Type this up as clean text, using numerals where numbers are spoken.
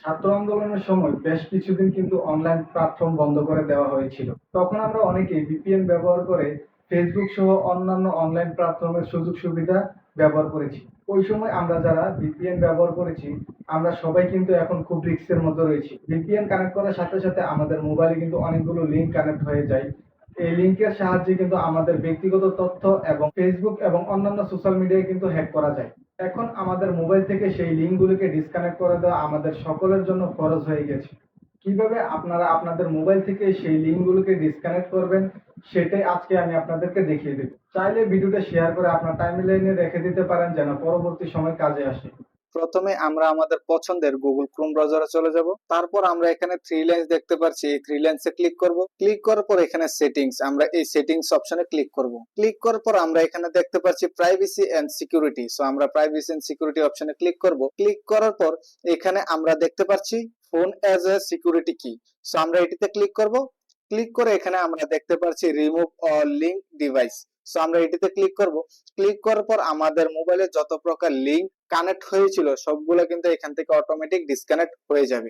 ছাত্র আন্দোলনের সময় বেশ কিছুদিন কিন্তু অনলাইন প্ল্যাটফর্ম বন্ধ করে দেওয়া হয়েছিল। তখন আমরা অনেকেই ভিপিএন ব্যবহার করে ফেসবুক সহ অন্যান্য অনলাইন প্ল্যাটফর্মের সুযোগ সুবিধা ব্যবহার করেছি। ওই সময় আমরা যারা ভিপিএন ব্যবহার করেছি, আমরা সবাই কিন্তু এখন খুব রিস্কের মধ্যে রয়েছি। ভিপিএন কানেক্ট করার সাথে সাথে আমাদের মোবাইলে কিন্তু অনেকগুলো লিঙ্ক কানেক্ট হয়ে যায়। এই লিঙ্কের সাহায্যে কিন্তু আমাদের ব্যক্তিগত তথ্য এবং ফেসবুক এবং অন্যান্য সোশ্যাল মিডিয়ায় কিন্তু হ্যাক করা যায়। এখন আমাদের মোবাইল থেকে সেই লিঙ্কগুলোকে ডিসকানেক্ট করে দেওয়া আমাদের সকলের জন্য ফরজ হয়ে গেছে। কিভাবে আপনারা আপনাদের মোবাইল থেকে সেই লিঙ্কগুলোকে ডিসকানেক্ট করবেন, সেটাই আজকে আমি আপনাদেরকে দেখিয়ে দেব। চাইলে ভিডিওটা শেয়ার করে আপনার টাইমলাইনে রেখে দিতে পারেন, যেন পরবর্তী সময় কাজে আসে। প্রথমে আমরা আমাদের পছন্দের গুগল ক্রোম ব্রাউজারে চলে যাব। তারপর আমরা এখানে থ্রি লাইন্স দেখতে পাচ্ছি, এই থ্রি লাইন্সে ক্লিক করব। ক্লিক করার পর এখানে সেটিংস, আমরা এই সেটিংস অপশনে ক্লিক করব। ক্লিক করার পর আমরা এখানে দেখতে পাচ্ছি প্রাইভেসি এন্ড সিকিউরিটি। সো আমরা প্রাইভেসি এন্ড সিকিউরিটি অপশনে ক্লিক করব। ক্লিক করার পর এখানে আমরা দেখতে পাচ্ছি ফোন অ্যাজ এ সিকিউরিটি কি। সো আমরা এটিতে ক্লিক করব। ক্লিক করে এখানে আমরা দেখতে পাচ্ছি remove all link device. So আমরা এটিতে ক্লিক করব। ক্লিক করার পর আমাদের মোবাইলে যত প্রকার লিঙ্ক কানেক্ট হয়েছিল সবগুলো কিন্তু এখান থেকে অটোমেটিক ডিসকানেক্ট হয়ে যাবে।